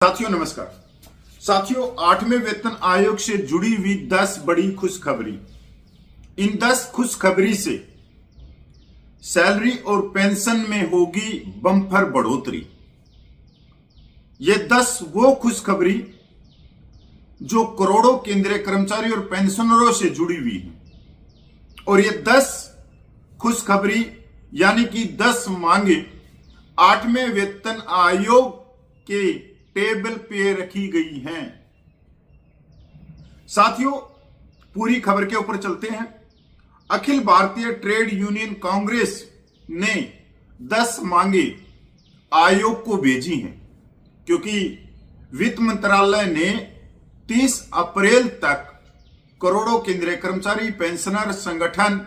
साथियों नमस्कार। साथियों, 8वें वेतन आयोग से जुड़ी हुई 10 बड़ी खुशखबरी। इन 10 खुशखबरी से सैलरी और पेंशन में होगी बम्पर बढ़ोतरी। ये 10 वो खुशखबरी जो करोड़ों केंद्रीय कर्मचारी और पेंशनरों से जुड़ी हुई है। और ये 10 खुशखबरी यानी कि 10 मांगे 8वें वेतन आयोग के टेबल पे रखी गई हैं। साथियों, पूरी खबर के ऊपर चलते हैं। अखिल भारतीय ट्रेड यूनियन कांग्रेस ने 10 मांगे आयोग को भेजी हैं, क्योंकि वित्त मंत्रालय ने 30 अप्रैल तक करोड़ों केंद्रीय कर्मचारी, पेंशनर संगठन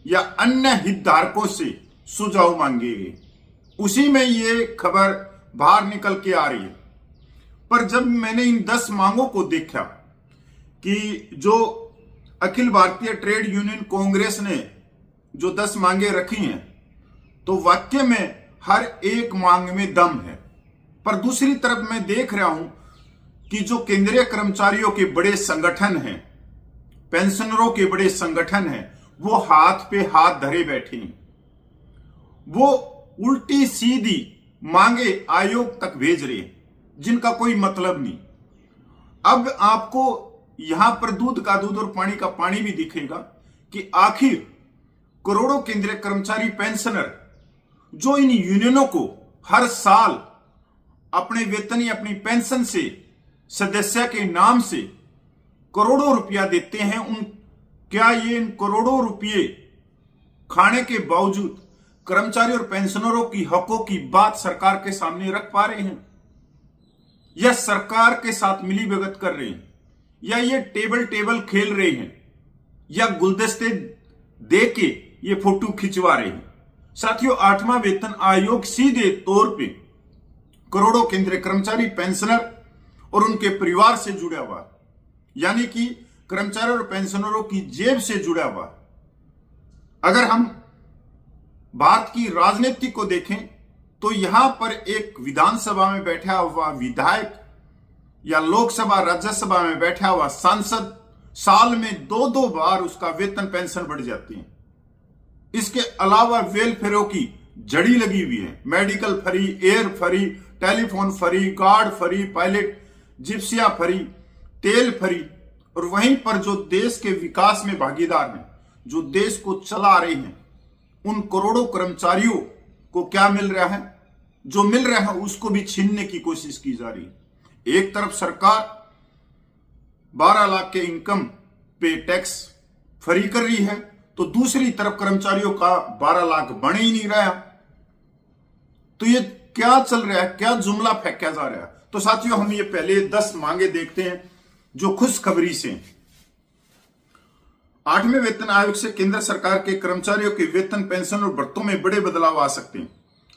या अन्य हितधारकों से सुझाव मांगे गए। उसी में ये खबर बाहर निकल के आ रही है। पर जब मैंने इन 10 मांगों को देखा कि जो अखिल भारतीय ट्रेड यूनियन कांग्रेस ने जो 10 मांगे रखी हैं, तो वाक्य में हर एक मांग में दम है। पर दूसरी तरफ मैं देख रहा हूं कि जो केंद्रीय कर्मचारियों के बड़े संगठन हैं, पेंशनरों के बड़े संगठन हैं, वो हाथ पे हाथ धरे बैठे हैं। वो उल्टी सीधी मांगे आयोग तक भेज रहे हैं, जिनका कोई मतलब नहीं। अब आपको यहां पर दूध का दूध और पानी का पानी भी दिखेगा कि आखिर करोड़ों केंद्रीय कर्मचारी, पेंशनर जो इन यूनियनों को हर साल अपने वेतन या अपनी पेंशन से सदस्य के नाम से करोड़ों रुपया देते हैं, क्या ये इन करोड़ों रुपये खाने के बावजूद कर्मचारी और पेंशनरों की हकों की बात सरकार के सामने रख पा रहे हैं, या सरकार के साथ मिली भगत कर रहे हैं, या ये टेबल खेल रहे हैं, या गुलदस्ते दे के ये फोटो खिंचवा रहे हैं? साथियों, 8वां वेतन आयोग सीधे तौर पे करोड़ों केंद्रीय कर्मचारी, पेंशनर और उनके परिवार से जुड़ा हुआ, यानी कि कर्मचारी और पेंशनरों की जेब से जुड़ा हुआ। अगर हम भारत की राजनीति को देखें तो यहां पर एक विधानसभा में बैठा हुआ विधायक या लोकसभा, राज्यसभा में बैठा हुआ सांसद साल में 2-2 बार उसका वेतन, पेंशन बढ़ जाती है। इसके अलावा वेलफेयरों की जड़ी लगी हुई है। Medical free, air free, telephone free, guard free, pilot, जिप्सिया फ्री, तेल फ्री। और वहीं पर जो देश के विकास में भागीदार हैं, जो देश को चला रहे हैं, उन करोड़ों कर्मचारियों को क्या मिल रहा है? जो मिल रहा है उसको भी छीनने की कोशिश की जा रही है। एक तरफ सरकार 12 लाख के इनकम पे टैक्स फ्री कर रही है, तो दूसरी तरफ कर्मचारियों का 12 लाख बन ही नहीं रहा। तो ये क्या चल रहा है? क्या जुमला फेंका जा रहा है? तो साथियों, हम ये पहले 10 मांगे देखते हैं जो खुशखबरी से। 8वें वेतन आयोग से केंद्र सरकार के कर्मचारियों के वेतन, पेंशन और भत्तों में बड़े बदलाव आ सकते हैं।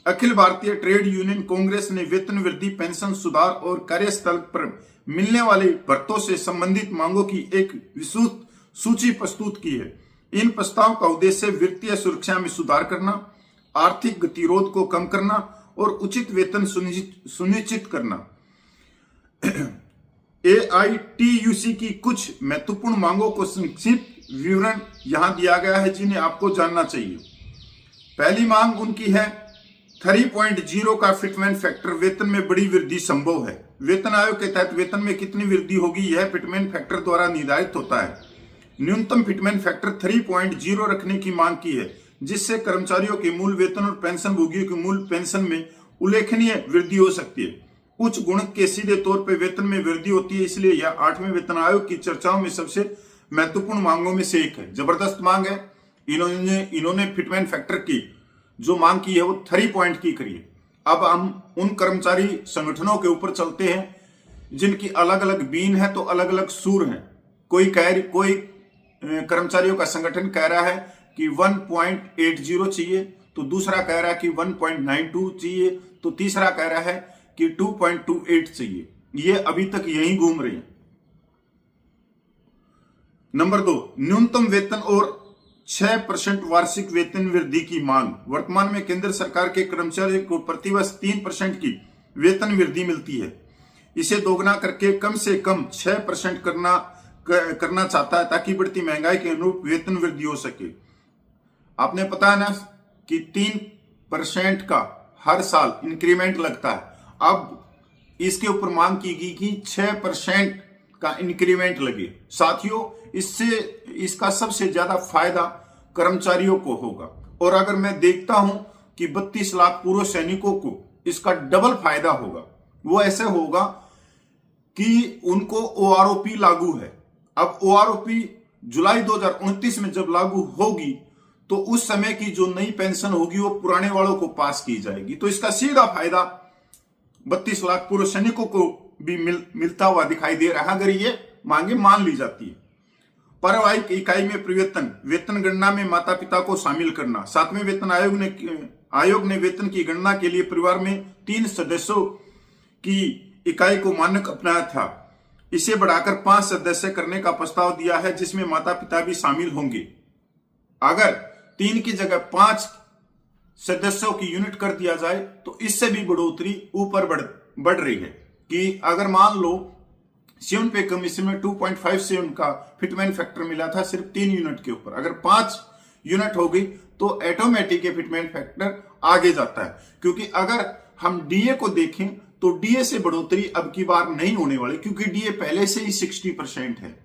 अखिल भारतीय ट्रेड यूनियन कांग्रेस ने वेतन वृद्धि, पेंशन सुधार और कार्यस्थल पर मिलने वाले भत्तों से संबंधित मांगों की एक विस्तृत सूची प्रस्तुत की है। इन प्रस्ताव का उद्देश्य वित्तीय सुरक्षा में सुधार करना, आर्थिक गतिरोध को कम करना और उचित वेतन सुनिश्चित करना। AITUC की कुछ महत्वपूर्ण मांगों को संक्षिप्त विवरण यहां दिया गया है, जिन्हें आपको जानना चाहिए। पहली मांग उनकी है 3.0 का फिटमेंट फैक्टर। वेतन में बड़ी वृद्धि संभव है। वेतन आयोग के तहत वेतन में कितनी वृद्धि होगी, यह फिटमेंट फैक्टर द्वारा निर्धारित होता है। न्यूनतम फिटमेंट फैक्टर 3.0 रखने की मांग की है, जिससे कर्मचारियों के मूल वेतन और पेंशन भोगियों के मूल पेंशन में उल्लेखनीय वृद्धि हो सकती है। उच्च गुणक के सीधे तौर पर वेतन में वृद्धि होती है, इसलिए यह 8वें वेतन आयोग की चर्चाओं में सबसे महत्वपूर्ण मांगों में से एक है। जबरदस्त मांग है। इन्होंने फिटमेंट फैक्टर की जो मांग की है वो 3 पॉइंट की करी है। अब हम उन कर्मचारी संगठनों के ऊपर चलते हैं जिनकी अलग अलग बीन है, तो अलग अलग सूर हैं। कोई कर्मचारियों का संगठन कह रहा है कि 1.80 चाहिए, तो दूसरा कह रहा है कि 1.92 चाहिए, तो तीसरा कह रहा है कि 2.28 चाहिए। ये अभी तक यहीं घूम रहे हैं। नंबर 2, न्यूनतम वेतन और 6% वार्षिक वेतन वृद्धि की मांग। वर्तमान में केंद्र सरकार के कर्मचारियों को प्रतिवर्ष 3% की वेतन वृद्धि मिलती है। इसे दोगुना करके कम से कम 6% करना चाहता है ताकि बढ़ती महंगाई के अनुरूप वेतन वृद्धि हो सके। आपने पता है ना कि 3% का हर साल इंक्रीमेंट लगता है। अब इसके ऊपर मांग की गई कि 6% का इंक्रीमेंट लगे। साथियों, इससे इसका सबसे ज्यादा फायदा कर्मचारियों को होगा। और अगर मैं देखता हूं कि 32 लाख पूर्व सैनिकों को इसका डबल फायदा होगा। वो ऐसे होगा कि उनको ओआरओपी लागू है। अब ओआरओपी जुलाई 2029 में जब लागू होगी तो उस समय की जो नई पेंशन होगी वो पुराने वालों को पास की जाएगी। तो इसका सीधा फायदा 32 लाख पूर्व सैनिकों को भी मिलता हुआ दिखाई दे रहा है, अगर ये मांगे मान ली जाती है। पारिवारिक इकाई में परिवर्तन, वेतन गणना में माता पिता को शामिल करना। 7वें वेतन आयोग ने वेतन की गणना के लिए परिवार में 3 सदस्यों की इकाई को मानक अपनाया था। इसे बढ़ाकर 5 सदस्य करने का प्रस्ताव दिया है, जिसमें माता पिता भी शामिल होंगे। अगर 3 की जगह 5 सदस्यों की यूनिट कर दिया जाए तो इससे भी बढ़ोतरी ऊपर बढ़ रही है कि अगर मान लो 7 पे कमीशन में 2.57 का फिटमैन फैक्टर मिला था सिर्फ 3 यूनिट के ऊपर, अगर 5 यूनिट हो गई तो ऑटोमेटिक फिटमैन फैक्टर आगे जाता है। क्योंकि अगर हम डीए को देखें तो डीए से बढ़ोतरी अब की बार नहीं होने वाली, क्योंकि डीए पहले से ही 60% है।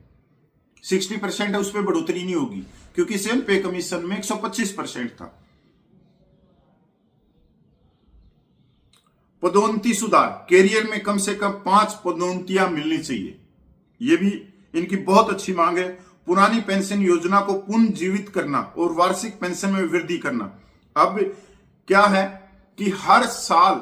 60% है, उस पर बढ़ोतरी नहीं होगी क्योंकि 7 पे कमीशन में 125% था। पदोन्नति सुधार, कैरियर में कम से कम 5 पदोन्नतियां मिलनी चाहिए। यह भी इनकी बहुत अच्छी मांग है। पुरानी पेंशन योजना को पुनर्जीवित करना और वार्षिक पेंशन में वृद्धि करना। अब क्या है कि हर साल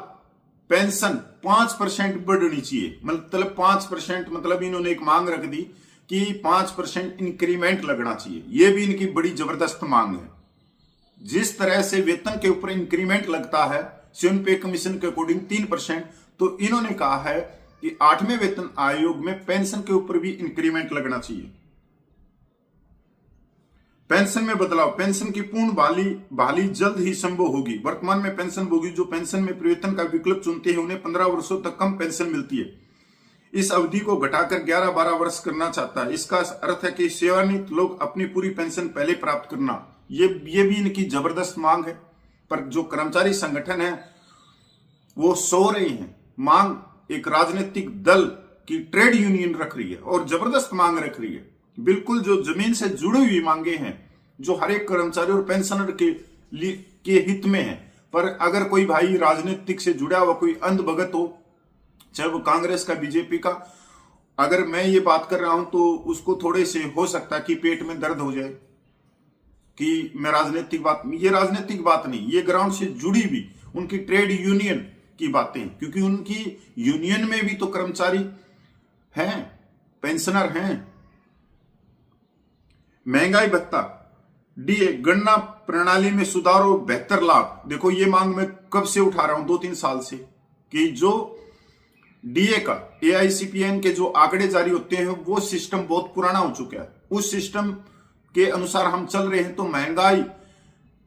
पेंशन 5% बढ़नी चाहिए। मतलब 5% मतलब इन्होंने एक मांग रख दी कि 5% इंक्रीमेंट लगना चाहिए। यह भी इनकी बड़ी जबरदस्त मांग है। जिस तरह से वेतन के ऊपर इंक्रीमेंट लगता है 7 पे कमीशन के अकॉर्डिंग 3%, तो इन्होंने कहा है कि 8वें वेतन आयोग में पेंशन के ऊपर भी इंक्रीमेंट लगना चाहिए। पेंशन में बदलाव, पेंशन की पूर्ण बहाली जल्द ही संभव होगी। वर्तमान में पेंशन भोगी जो पेंशन में परिवर्तन का विकल्प चुनते हैं उन्हें 15 वर्षों तक कम पेंशन मिलती है। इस अवधि को घटाकर 11-12 वर्ष करना चाहता है। इसका अर्थ है कि सेवानिवृत्त लोग अपनी पूरी पेंशन पहले प्राप्त करना। ये भी इनकी जबरदस्त मांग है, पर जो कर्मचारी संगठन है वो सो रहे हैं। मांग एक राजनीतिक दल की ट्रेड यूनियन रख रही है और जबरदस्त मांग रख रही है। बिल्कुल जो जमीन से जुड़ी हुई मांगे हैं, जो हर एक कर्मचारी और पेंशनर के हित में है। पर अगर कोई भाई राजनीतिक से जुड़ा हुआ कोई अंधभगत हो, चाहे वो कांग्रेस का, बीजेपी का, अगर मैं ये बात कर रहा हूं तो उसको थोड़े से हो सकता है कि पेट में दर्द हो जाए कि मैं राजनीतिक बात, ये राजनीतिक बात नहीं, ये ग्राउंड से जुड़ी भी उनकी ट्रेड यूनियन की बातें, क्योंकि उनकी यूनियन में भी तो कर्मचारी हैं, पेंशनर हैं। महंगाई भत्ता, डीए गणना प्रणाली में सुधार और बेहतर लाभ। देखो ये मांग मैं कब से उठा रहा हूं, 2-3 साल से, कि जो डीए का एआईसीपीएन के जो आंकड़े जारी होते हैं वो सिस्टम बहुत पुराना हो चुका है। उस सिस्टम के अनुसार हम चल रहे हैं तो महंगाई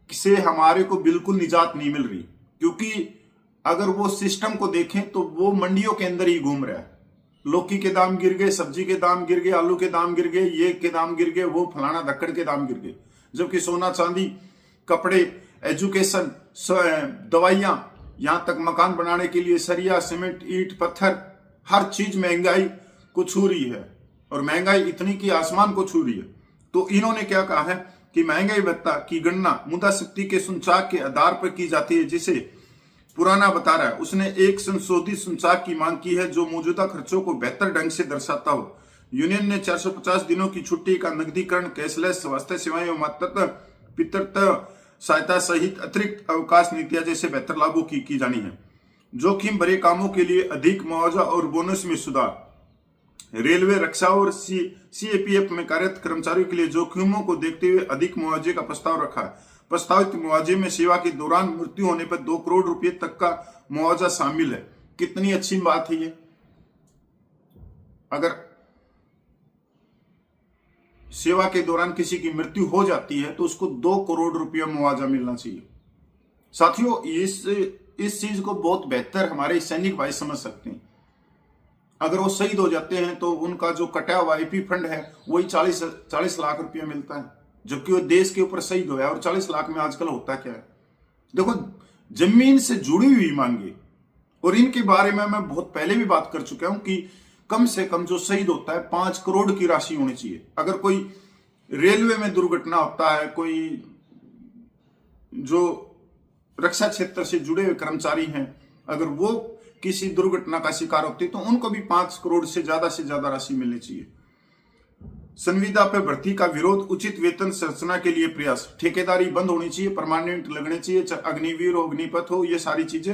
से हमारे को बिल्कुल निजात नहीं मिल रही। क्योंकि अगर वो सिस्टम को देखें तो वो मंडियों के अंदर ही घूम रहा है। लौकी के दाम गिर गए, सब्जी के दाम गिर गए, आलू के दाम गिर गए, ये के दाम गिर गए, वो फलाना धक्कड़ के दाम गिर गए। जबकि सोना चांदी, कपड़े, एजुकेशन, दवाइयां, यहां तक मकान बनाने के लिए सरिया, सीमेंट, ईंट, पत्थर, हर चीज महंगाई को छू रही है। और महंगाई इतनी कि आसमान को छू रही है। तो इन्होंने क्या कहा है कि महंगाई भत्ता की गणना मुद्रास्फीति के सूचकांक के आधार पर की जाती है, जिसे पुराना बता रहा है। उसने एक संशोधित सूचकांक की मांग की है जो मौजूदा खर्चों को बेहतर ढंग से दर्शाता हो। यूनियन ने 450 दिनों की छुट्टी का नकदीकरण, कैशलेस, स्वास्थ्य सेवाएं एवं मातृत्व पितृत्व सहायता सहित अतिरिक्त अवकाश नीतियां जैसे बेहतर लागू की जानी है। जोखिम भरे कामों के लिए अधिक मुआवजा और बोनस में सुधार। रेलवे, रक्षा और सीएपीएफ में कार्यरत कर्मचारियों के लिए जोखिमों को देखते हुए अधिक मुआवजे का प्रस्ताव रखा है। प्रस्तावित मुआवजे में सेवा के दौरान मृत्यु होने पर 2 करोड़ रुपए तक का मुआवजा शामिल है। कितनी अच्छी बात है ये। अगर सेवा के दौरान किसी की मृत्यु हो जाती है तो उसको 2 करोड़ रुपया मुआवजा मिलना चाहिए। साथियों, इस चीज को बहुत बेहतर हमारे सैनिक भाई समझ सकते हैं। अगर वो शहीद हो जाते हैं तो उनका जो कटा हुआ आईपी फंड है वही 40 लाख रुपया मिलता है, जबकि वो देश के ऊपर शहीद हुआ है। और 40 लाख में आजकल होता क्या है? देखो, जमीन से जुड़ी हुई मांगे, और इनके बारे में मैं बहुत पहले भी बात कर चुका हूं कि कम से कम जो शहीद होता है 5 करोड़ की राशि होनी चाहिए। अगर कोई रेलवे में दुर्घटना होता है, कोई जो रक्षा क्षेत्र से जुड़े हुए कर्मचारी हैं, अगर वो किसी दुर्घटना का शिकार होते तो उनको भी 5 करोड़ से ज्यादा राशि मिलनी चाहिए। संविदा पे भर्ती का विरोध, उचित वेतन संरचना के लिए प्रयास, ठेकेदारी बंद होनी चाहिए, परमानेंट लगने चाहिए, अग्निवीर हो, अग्निपथ हो, ये सारी चीजें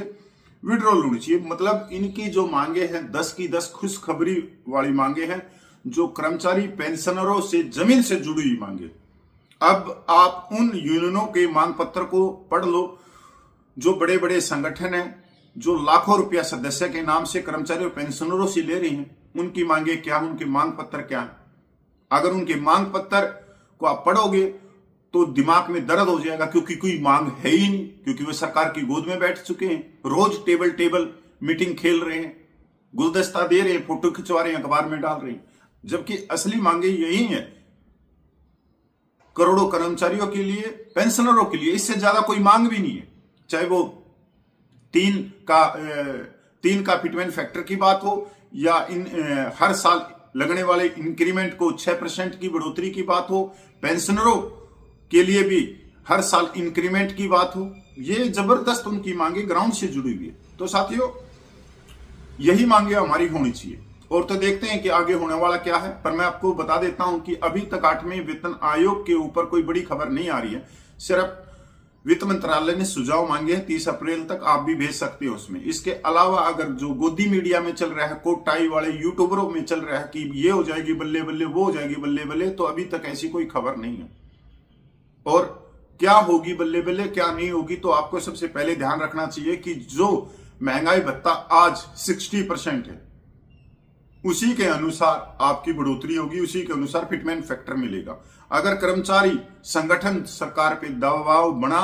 विड्रॉल होनी चाहिए। मतलब इनकी जो मांगे हैं 10 की 10 खुशखबरी वाली मांगे हैं, जो कर्मचारी पेंशनरों से जमीन से जुड़ी हुई मांगे। अब आप उन यूनियनों के मांग पत्र को पढ़ लो, जो बड़े बड़े संगठन हैं, जो लाखों रुपया सदस्य के नाम से कर्मचारी और पेंशनरों से ले रही हैं, उनकी मांगे क्या, उनके मांग पत्र क्या है। अगर उनके मांग पत्र को आप पढ़ोगे तो दिमाग में दर्द हो जाएगा, क्योंकि कोई मांग है ही नहीं, क्योंकि वे सरकार की गोद में बैठ चुके हैं, रोज टेबल मीटिंग खेल रहे हैं, गुलदस्ता दे रहे हैं, फोटो खिंचवा रहे हैं, अखबार में डाल रहे हैं, जबकि असली मांगे यही है करोड़ों कर्मचारियों के लिए, पेंशनरों के लिए। इससे ज्यादा कोई मांग भी नहीं है, चाहे वो 3 का फिटमेंट फैक्टर की बात हो, या हर साल लगने वाले इंक्रीमेंट को 6% की बढ़ोतरी की बात हो, पेंशनरों के लिए भी हर साल इंक्रीमेंट की बात हो। ये जबरदस्त उनकी मांगे ग्राउंड से जुड़ी हुई है। तो साथियों, यही मांगे हमारी होनी चाहिए। और तो देखते हैं कि आगे होने वाला क्या है, पर मैं आपको बता देता हूं कि अभी तक 8वें वेतन आयोग के ऊपर कोई बड़ी खबर नहीं आ रही है। सिर्फ वित्त मंत्रालय ने सुझाव मांगे हैं, 30 अप्रैल तक आप भी भेज सकते हो उसमें। इसके अलावा अगर जो गोदी मीडिया में चल रहा है, कोट टाई वाले यूट्यूबरों में चल रहा है कि ये हो जाएगी बल्ले बल्ले, वो हो जाएगी बल्ले बल्ले, तो अभी तक ऐसी कोई खबर नहीं है। और क्या होगी बल्ले बल्ले, क्या नहीं होगी, तो आपको सबसे पहले ध्यान रखना चाहिए कि जो महंगाई भत्ता आज 60% है, उसी के अनुसार आपकी बढ़ोतरी होगी, उसी के अनुसार फिटमेंट फैक्टर मिलेगा। अगर कर्मचारी संगठन सरकार पे दबाव बना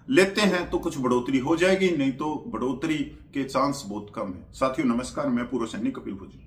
लेते हैं तो कुछ बढ़ोतरी हो जाएगी, नहीं तो बढ़ोतरी के चांस बहुत कम है। साथियों नमस्कार, मैं पूर्व सैनिक कपिल भोजी।